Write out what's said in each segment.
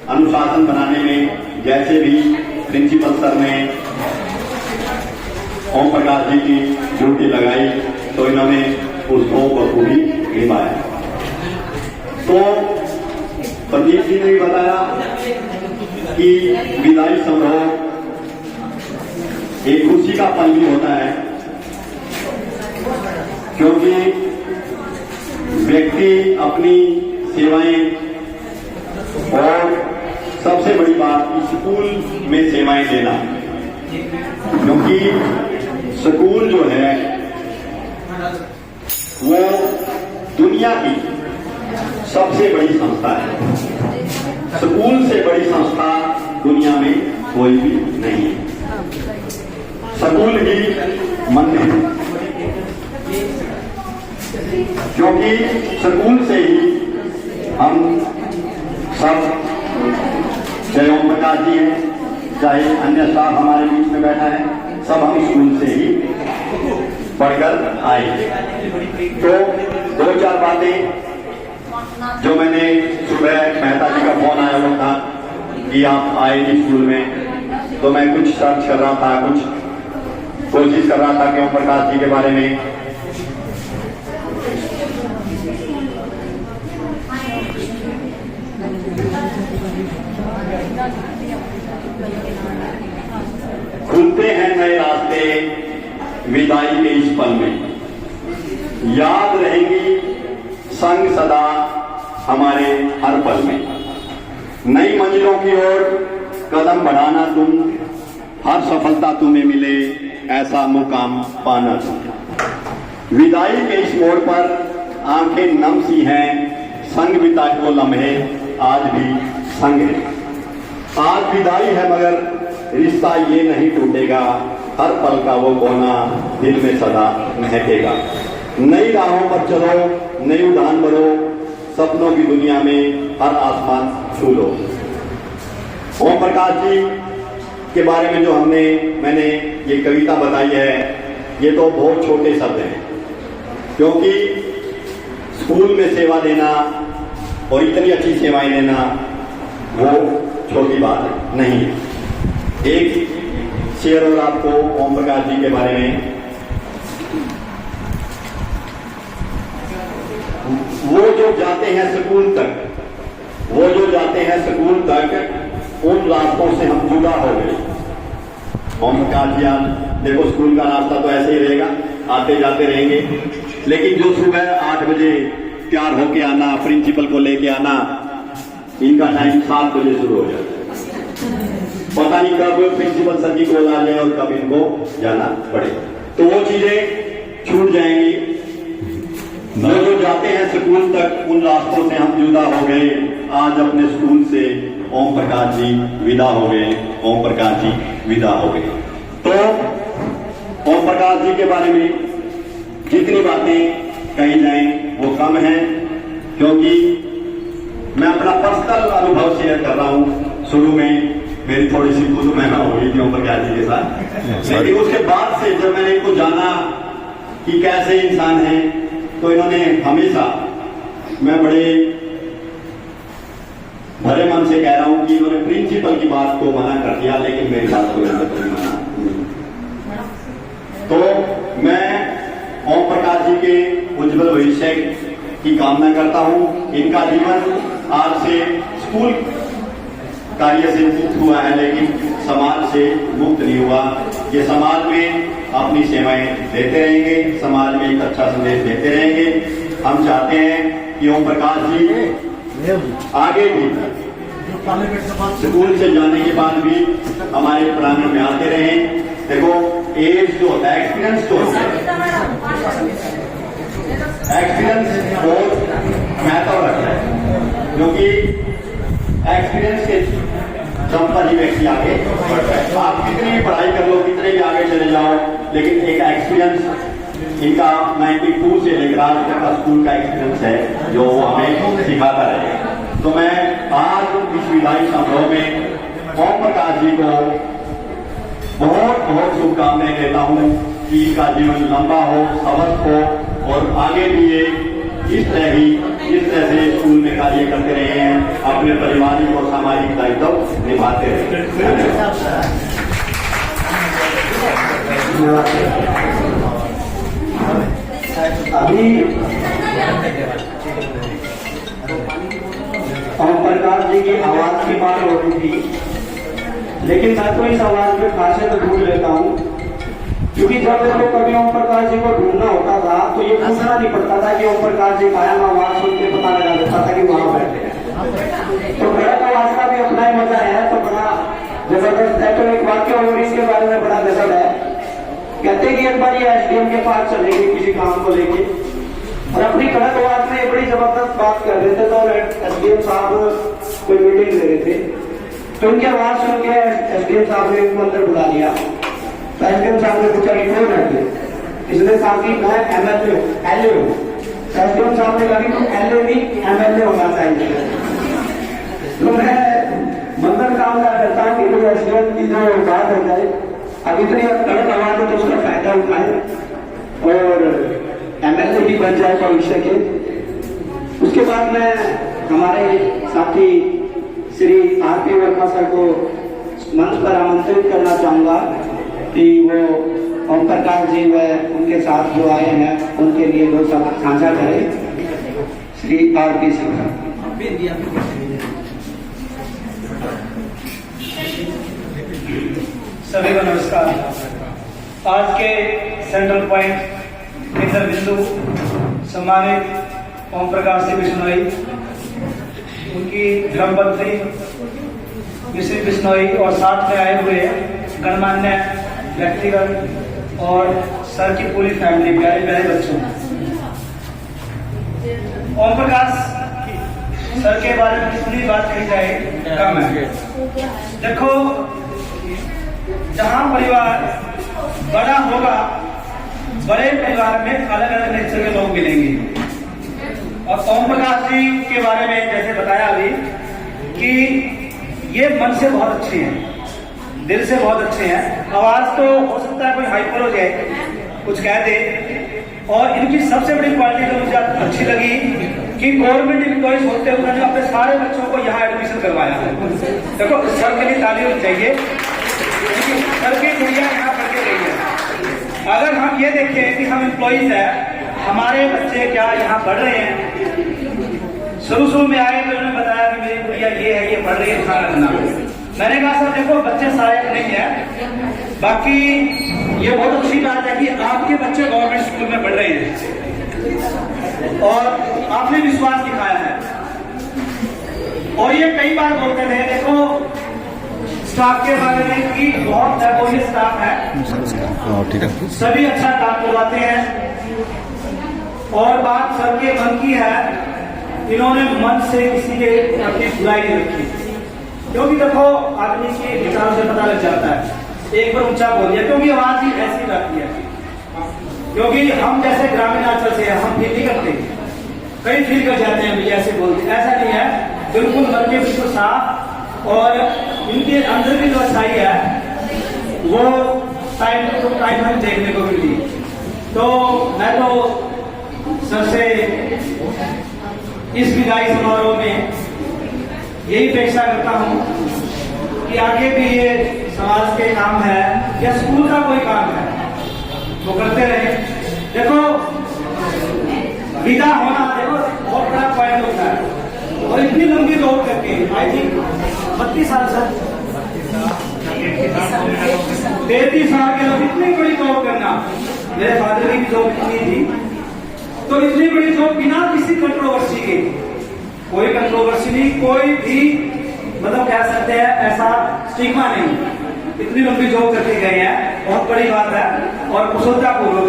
अनुशासन बनाने में जैसे भी प्रिंसिपल सर ने ओम प्रकाश जी की ड्यूटी लगाई तो इन्होंने उसको बखूबी निभाया। तो प्रदीप जी ने भी बताया कि विदाई समारोह एक खुशी का पल भी होता है, क्योंकि व्यक्ति अपनी सेवाएं और सबसे बड़ी बात स्कूल में सेवाएं देना, क्योंकि स्कूल जो है वो दुनिया की सबसे बड़ी संस्था है। स्कूल से बड़ी संस्था दुनिया में कोई भी नहीं है। स्कूल ही मंदिर, क्योंकि स्कूल से ही हम सब, चाहे ओम प्रकाश जी हैं, चाहे अन्य स्टाफ हमारे बीच में बैठा है, सब हम स्कूल से ही पढ़कर आए। तो दो चार बातें जो मैंने सुबह मेहता जी का फोन आया हुआ था कि आप आए थे स्कूल में, तो मैं कुछ सर्च कर रहा था, कुछ कोशिश कर रहा था कि ओम प्रकाश जी के बारे में खुलते हैं नए रास्ते विदाई के इस पल में, याद रहेंगी संग सदा हमारे हर पल में। नई मंजिलों की ओर कदम बढ़ाना तुम, हर सफलता तुम्हें मिले ऐसा मुकाम पाना तुम। विदाई के इस मोड़ पर आंखें नम सी हैं, संग बिताए वो लम्हे आज भी संग है। आज विदाई है मगर रिश्ता ये नहीं टूटेगा, हर पल का वो कोना दिल में सदा महकेगा। नई राहों पर चलो, नई उड़ान भरो, सपनों की दुनिया में हर आसमान छू लो। ओम प्रकाश जी के बारे में जो मैंने ये कविता बताई है, ये तो बहुत छोटे शब्द हैं, क्योंकि स्कूल में सेवा देना और इतनी अच्छी सेवाएं देना वो छोटी बात नहीं है। एक शेर और आपको ओम प्रकाश जी के बारे में, वो जो जाते हैं स्कूल तक, वो जो जाते हैं स्कूल तक, उन रास्तों से हम जुदा हो गए। ओम प्रकाश जी, आप देखो स्कूल का रास्ता तो ऐसे ही रहेगा, आते जाते रहेंगे, लेकिन जो सुबह 8 बजे तैयार होके आना, प्रिंसिपल को लेके आना, इनका टाइम 7 बजे शुरू हो जाता है। पता नहीं कब प्रिंसिपल सर की कॉल आ जाए और कब इनको जाना पड़े, तो वो चीजें छूट जाएंगी। जो जाते हैं स्कूल तक, उन रास्तों से हम जुदा हो गए। आज अपने स्कूल से ओम प्रकाश जी विदा हो गए, ओम प्रकाश जी विदा हो गए। तो ओम प्रकाश जी के बारे में जितनी बातें कही जाएं वो कम है, क्योंकि मैं अपना पर्सनल अनुभव शेयर कर रहा हूं। शुरू में मेरी थोड़ी सी कुछ महंगा हो गई थी ओम प्रकाश जी के साथ, लेकिन उसके बाद से जब मैंने इनको जाना कि कैसे इंसान है, तो इन्होंने हमेशा, मैं बड़े भरे मन से कह रहा हूं कि इन्होंने प्रिंसिपल की बात को मना कर दिया, लेकिन मेरी बात को नहीं मना। तो मैं ओम प्रकाश जी के उज्जवल भविष्य की कामना करता हूं। इनका जीवन आज से स्कूल कार्य से मुक्त हुआ है, लेकिन समाज से मुक्त नहीं हुआ। ये समाज में अपनी सेवाएं देते रहेंगे, समाज में एक अच्छा संदेश देते रहेंगे। हम चाहते हैं कि ओम प्रकाश जी आगे भी स्कूल से जाने के बाद भी हमारे प्रांगण में आते रहें। देखो एज जो होता है, एक्सपीरियंस जो होता है, एक्सपीरियंस बहुत महत्व रखता है, क्योंकि एक्सपीरियंस के दम पर ही व्यक्ति आगे बढ़ता है। आप कितनी भी पढ़ाई कर लो, कितने भी आगे चले जाओ, लेकिन एक एक्सपीरियंस इनका 92 से लेकर आज तक का स्कूल का एक्सपीरियंस है जो हमें सिखाता रहेगा। तो मैं आज इस विदाई समारोह में ओम प्रकाश जी को बहुत बहुत शुभकामनाएं देता हूं कि इनका जीवन लंबा हो, स्वस्थ हो और आगे भी ये इस तरह ही इस तरह से स्कूल में कार्य करते रहे हैं, अपने पारिवारिक और सामाजिक दायित्व निभाते रहे। अभी ओम प्रकाश जी की आवाज की बात हो रही थी, लेकिन मैं तो इस आवाज में खासे तो ढूंढ लेता हूँ, क्योंकि जब मेरे को कभी ओम प्रकाश जी को ढूंढना होता था तो ये पूछना नहीं पड़ता था कि ओम प्रकाश जी कायम आवाज सुन के पता लगा देता था कि वहां बैठे हैं। तो खड़क आवाज का भी अपना ही मजा है, तो बड़ा जबरदस्त है। तो एक वाक्य और इसके बारे में बड़ा गजब है। कहते कि एक बार ये एसडीएम के पास चले गए किसी काम को लेके, और अपनी कड़क आवाज में बड़ी जबरदस्त बात कर रहे थे। तो एसडीएम साहब कोई मीटिंग ले रहे थे, तो उनकी आवाज सुन के एसडीएम साहब ने उनको अंदर बुला लिया। तो एसडीएम साहब ने पूछा कि कौन है? इसने कहा कि मैं एमएलए हूँ। तो एसडीएम साहब ने कहा कि तुम एलए नहीं एमएलए होना चाहिए। तो मैं मंदिर काम करता हूँ कि कोई एसडीएम की जो बात हो जाए, अब इतनी कड़क आवाज है तो उसका फायदा उठाए और एमएलए भी बन जाए भविष्य के। उसके बाद मैं हमारे साथी श्री आरपी वर्मा सर को मंच पर आमंत्रित करना चाहूंगा कि वो ओम प्रकाश जी व उनके साथ जो आए हैं उनके लिए दो शब्द साझा करें। श्री आरपी सिंह। सभी को नमस्कार। आज के सेंट्रल पॉइंट केंद्र बिंदु सम्मानित ओम प्रकाश जी बिश्नोई, उनकी धर्मपत्नी मिश्री बिश्नोई और साथ में आए हुए गणमान्य व्यक्तिगण और सर की पूरी फैमिली, प्यारे प्यारे बच्चों। ओम प्रकाश सर के बारे में कितनी बात कही जाए कम है। देखो, जहां परिवार बड़ा होगा, बड़े परिवार में अलग अलग नेचर के लोग मिलेंगे। और ओम प्रकाश जी के बारे में जैसे बताया अभी कि ये मन से बहुत अच्छे हैं, दिल से बहुत अच्छे हैं। आवाज तो हो सकता है कोई हाइपर हो जाए, कुछ कह दे। और इनकी सबसे बड़ी क्वालिटी जो मुझे अच्छी लगी कि गवर्नमेंट एम्प्लॉइज होते हुए उन्होंने अपने सारे बच्चों को यहाँ एडमिशन करवाया है। देखो, सर के लिए ताली होनी चाहिए, सर की गुड़िया यहाँ पढ़ के गई है। अगर हम ये देखें कि हम एम्प्लॉइज हैं, हमारे बच्चे क्या यहाँ पढ़ रहे हैं। शुरू में आए तो उन्होंने बताया कि मेरी गुड़िया ये है, ये पढ़ रही है, खाना रखना। मैंने कहा सर देखो, बच्चे सारे नहीं है, बाकी ये बहुत अच्छी बात है कि आपके बच्चे गवर्नमेंट स्कूल में पढ़ रहे हैं और आपने विश्वास दिखाया है। और ये कई बार बोलते थे, देखो स्टाफ के बारे में कि बहुत लैबोरेटरी स्टाफ है, सभी अच्छा काम करवाते हैं। और बात सर के मन की है, इन्होंने मन से किसी के अपनी बुराई नहीं रखी, क्योंकि देखो आदमी के विचारों से पता लग जाता है। एक बार ऊंचा बोल दिया, क्योंकि आवाज ही ऐसी रहती है। क्योंकि हम जैसे ग्रामीण अंचल से हम फील नहीं करते, कई फील कर जाते हैं ऐसे बोलते, ऐसा नहीं है। बिल्कुल मन के बिल्कुल साफ, और इनके अंदर की जो अच्छाई है वो टाइम टू टाइम हमें देखने को मिलती। तो मैं तो सर से इस विदाई समारोह में यही अपेक्षा करता हूं कि आगे भी ये समाज के काम है या स्कूल का कोई काम है वो करते रहे। देखो, विदा होना देखो बहुत बड़ा पॉइंट होता है, और इतनी लंबी दौड़ करके आई थिंक 32 साल से 33 साल के लोग इतनी बड़ी दौड़ करना, मेरे फादर की भी जॉब इतनी थी, तो इतनी बड़ी जॉब बिना किसी कंट्रोवर्सी के, कोई कंट्रोवर्सी नहीं, कोई भी मतलब कह सकते हैं ऐसा स्टिग्मा नहीं, इतनी लंबी जॉब करके गए हैं, बहुत बड़ी बात है। और कुशलतापूर्वक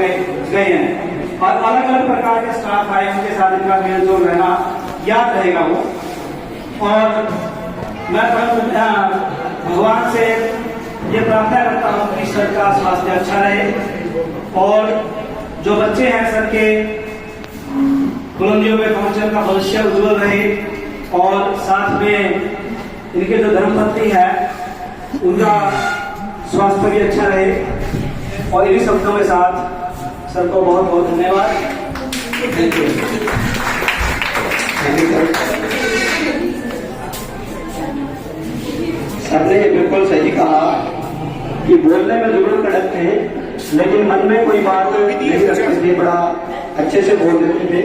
गए हैं, और अलग अलग प्रकार के स्टाफ आए, उनके साथ इनका मेल जोल रहना याद रहेगा वो। और मैं भगवान से ये प्रार्थना करता हूँ कि सर का स्वास्थ्य अच्छा रहे, और जो बच्चे हैं सर के बुलंदियों में पहुंचने का भविष्य उज्जवल रहे, और साथ में इनके जो धर्मपत्नी है उनका स्वास्थ्य भी अच्छा रहे। और इन्हीं शब्दों के साथ सर को बहुत बहुत धन्यवाद। Thank you. सर ने बिल्कुल सही कहा कि बोलने में जरूर कड़क थे, लेकिन मन में कोई बात नहीं रखते थे, बड़ा अच्छे से बोल देते थे।